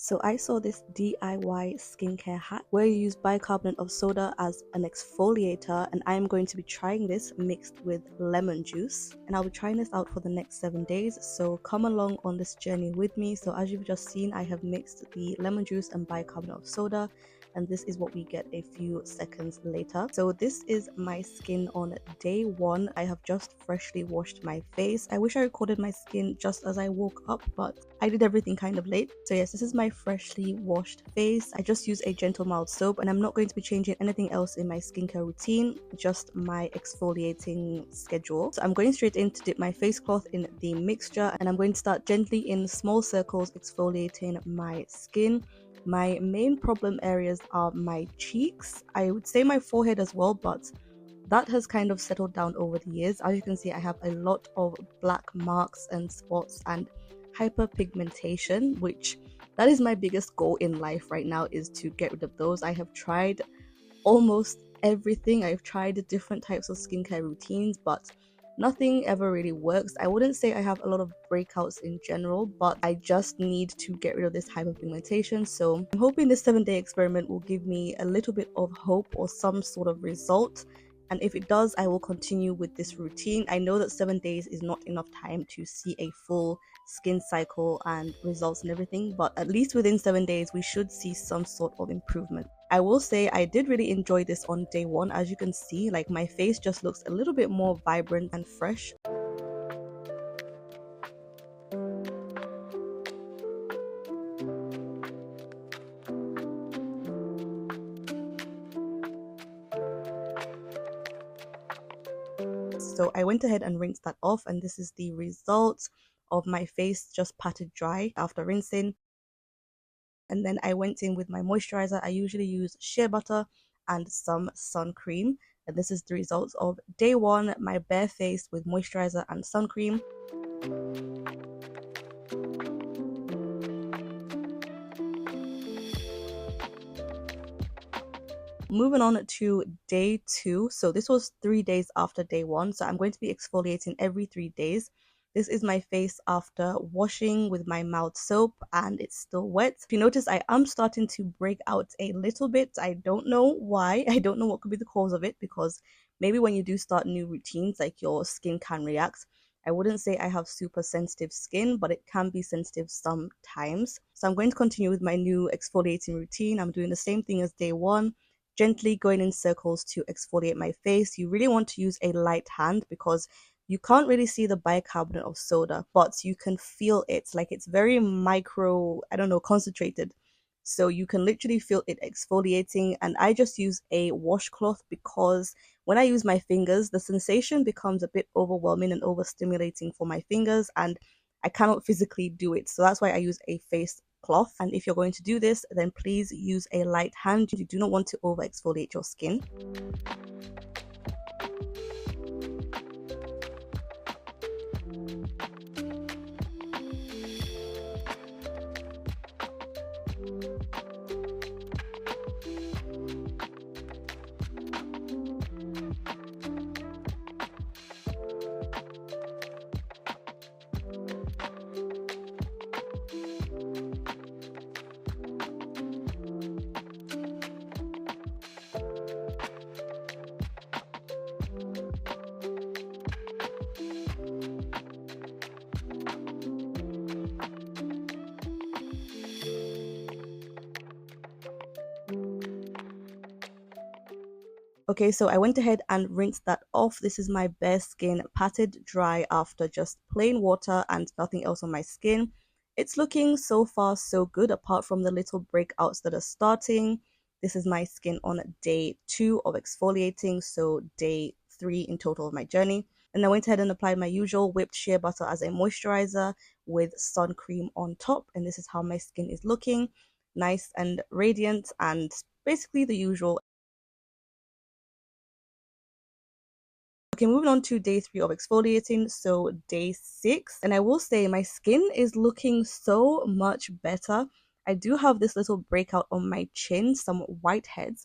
So I saw this DIY skincare hack where you use bicarbonate of soda as an exfoliator, and I'm going to be trying this mixed with lemon juice, and I'll be trying this out for the next 7 days. So come along on this journey with me. So as you've just seen, I have mixed the lemon juice and bicarbonate of soda, and this is what we get a few seconds later. So this is my skin on day 1. I have just freshly washed my face. I wish I recorded my skin just as I woke up, but I did everything kind of late. So yes, this is my freshly washed face. I just use a gentle mild soap, and I'm not going to be changing anything else in my skincare routine, just my exfoliating schedule. So I'm going straight in to dip my face cloth in the mixture, and I'm going to start gently in small circles exfoliating my skin. My main problem areas are my cheeks. I would say my forehead as well, but that has kind of settled down over the years. As you can see, I have a lot of black marks and spots and hyperpigmentation, which that is my biggest goal in life right now, is to get rid of those. I have tried almost everything. I've tried different types of skincare routines, but nothing ever really works. I wouldn't say I have a lot of breakouts in general, but I just need to get rid of this hyperpigmentation. So I'm hoping this 7-day experiment will give me a little bit of hope or some sort of result. And if it does, I will continue with this routine. I know that 7 days is not enough time to see a full skin cycle and results and everything, but at least within 7 days we should see some sort of improvement. I will say I did really enjoy this on day 1. As you can see, like, my face just looks a little bit more vibrant and fresh. So I went ahead and rinsed that off, and this is the result of my face just patted dry after rinsing. And then I went in with my moisturizer. I usually use shea butter and some sun cream, and this is the results of day 1, my bare face with moisturizer and sun cream. Moving on to day 2. So this was 3 days after day 1, so I'm going to be exfoliating every 3 days. This is my face after washing with my mild soap, and it's still wet. If you notice, I am starting to break out a little bit. I don't know why. I don't know what could be the cause of it, because maybe when you do start new routines, like, your skin can react. I wouldn't say I have super sensitive skin, but it can be sensitive sometimes. So I'm going to continue with my new exfoliating routine. I'm doing the same thing as day 1, gently going in circles to exfoliate my face. You really want to use a light hand, because you can't really see the bicarbonate of soda, but you can feel it. Like, it's very micro, I don't know, concentrated. So you can literally feel it exfoliating. And I just use a washcloth, because when I use my fingers, the sensation becomes a bit overwhelming and overstimulating for my fingers, and I cannot physically do it. So that's why I use a face cloth. And if you're going to do this, then please use a light hand. You do not want to over exfoliate your skin. Okay, so I went ahead and rinsed that off. This is my bare skin, patted dry after just plain water and nothing else on my skin. It's looking so far so good, apart from the little breakouts that are starting. This is my skin on day 2 of exfoliating, so day 3 in total of my journey. And I went ahead and applied my usual whipped shea butter as a moisturizer with sun cream on top. And this is how my skin is looking, nice and radiant, and basically the usual. Okay, moving on to day 3 of exfoliating, so day 6. And I will say my skin is looking so much better. I do have this little breakout on my chin, some whiteheads,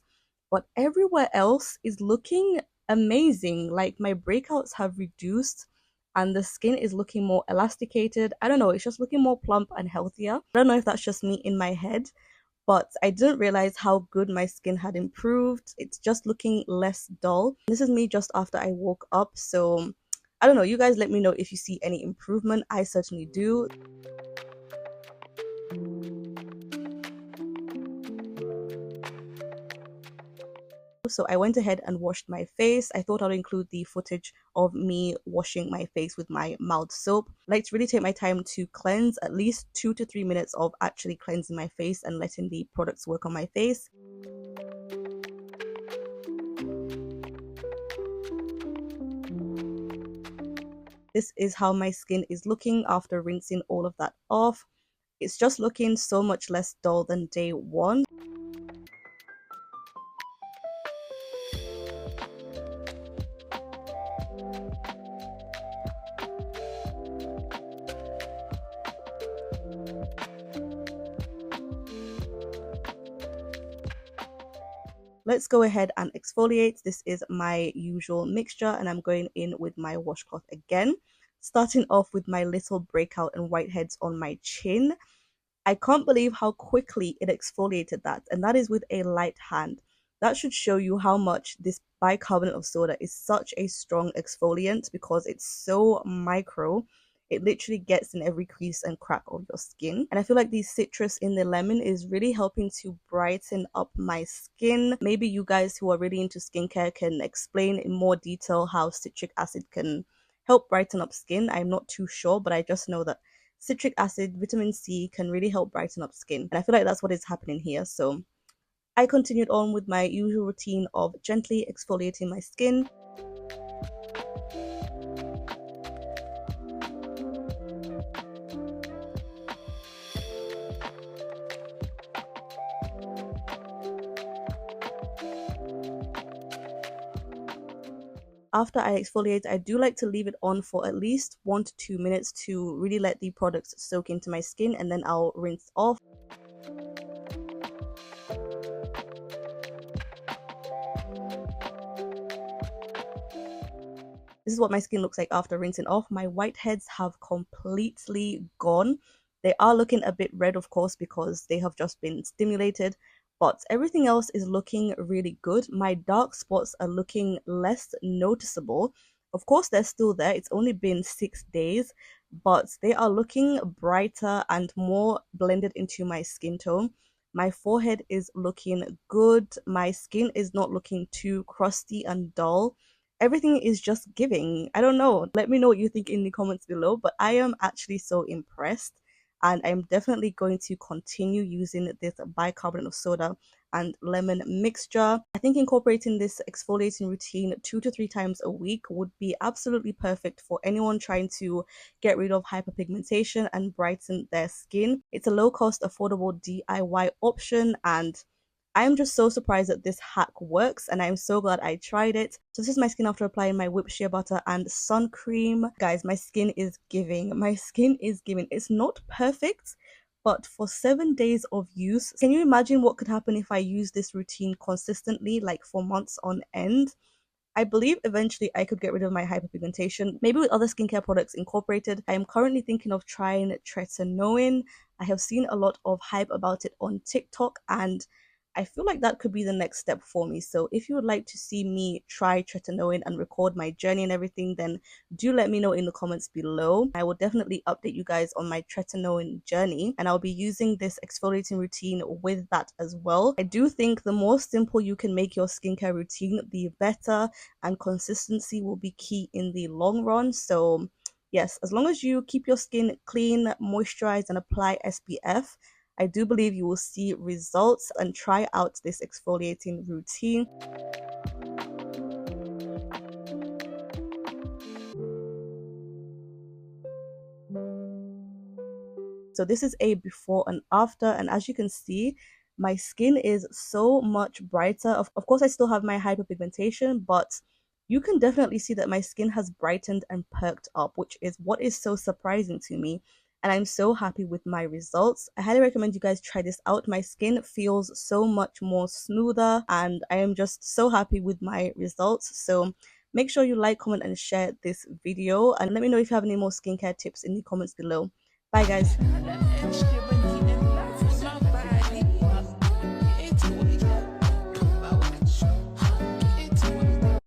but everywhere else is looking amazing. Like, my breakouts have reduced. and the skin is looking more elasticated. I don't know, it's just looking more plump and healthier. I don't know if that's just me in my head, but I didn't realize how good my skin had improved. It's just looking less dull. This is me just after I woke up, so I don't know, you guys let me know if you see any improvement. I certainly do. So I went ahead and washed my face. I thought I'll include the footage of me washing my face with my mild soap. I like to really take my time to cleanse, at least 2 to 3 minutes of actually cleansing my face and letting the products work on my face. This is how my skin is looking after rinsing all of that off. It's just looking so much less dull than day one. Let's go ahead and exfoliate. This is my usual mixture, and I'm going in with my washcloth again, starting off with my little breakout and whiteheads on my chin. I can't believe how quickly it exfoliated that, and that is with a light hand. That should show you how much this bicarbonate of soda is such a strong exfoliant because it's so micro. It literally gets in every crease and crack of your skin. And I feel like the citrus in the lemon is really helping to brighten up my skin. Maybe you guys who are really into skincare can explain in more detail how citric acid can help brighten up skin. I'm not too sure, but I just know that citric acid, vitamin C can really help brighten up skin. And I feel like that's what is happening here. So I continued on with my usual routine of gently exfoliating my skin. After I exfoliate, I do like to leave it on for at least 1 to 2 minutes to really let the products soak into my skin, and then I'll rinse off. This is what my skin looks like after rinsing off. My whiteheads have completely gone. They are looking a bit red, of course, because they have just been stimulated, but everything else is looking really good. My dark spots are looking less noticeable. Of course, they're still there. It's only been 6 days, but they are looking brighter and more blended into my skin tone. My forehead is looking good. My skin is not looking too crusty and dull. Everything is just giving. I don't know. Let me know what you think in the comments below, but I am actually so impressed, and I'm definitely going to continue using this bicarbonate of soda and lemon mixture. I think incorporating this exfoliating routine 2 to 3 times a week would be absolutely perfect for anyone trying to get rid of hyperpigmentation and brighten their skin. It's a low cost, affordable DIY option, and I'm just so surprised that this hack works, and I'm so glad I tried it. So this is my skin after applying my whipped shea butter and sun cream. Guys, my skin is giving. My skin is giving. It's not perfect, but for 7 days of use, can you imagine what could happen if I use this routine consistently, like for months on end? I believe eventually I could get rid of my hyperpigmentation, maybe with other skincare products incorporated. I am currently thinking of trying tretinoin. I have seen a lot of hype about it on TikTok, and I feel like that could be the next step for me. So if you would like to see me try tretinoin and record my journey and everything, then do let me know in the comments below. I will definitely update you guys on my tretinoin journey, and I'll be using this exfoliating routine with that as well. I do think the more simple you can make your skincare routine, the better, and consistency will be key in the long run. So yes, as long as you keep your skin clean, moisturize, and apply SPF, I do believe you will see results, and try out this exfoliating routine. So this is a before and after, and as you can see, my skin is so much brighter. Of course, I still have my hyperpigmentation, but you can definitely see that my skin has brightened and perked up, which is what is so surprising to me. And I'm so happy with my results. I highly recommend you guys try this out. My skin feels so much more smoother, and I am just so happy with my results. So Make sure you like, comment, and share this video, and let me know if you have any more skincare tips in the comments below. Bye guys.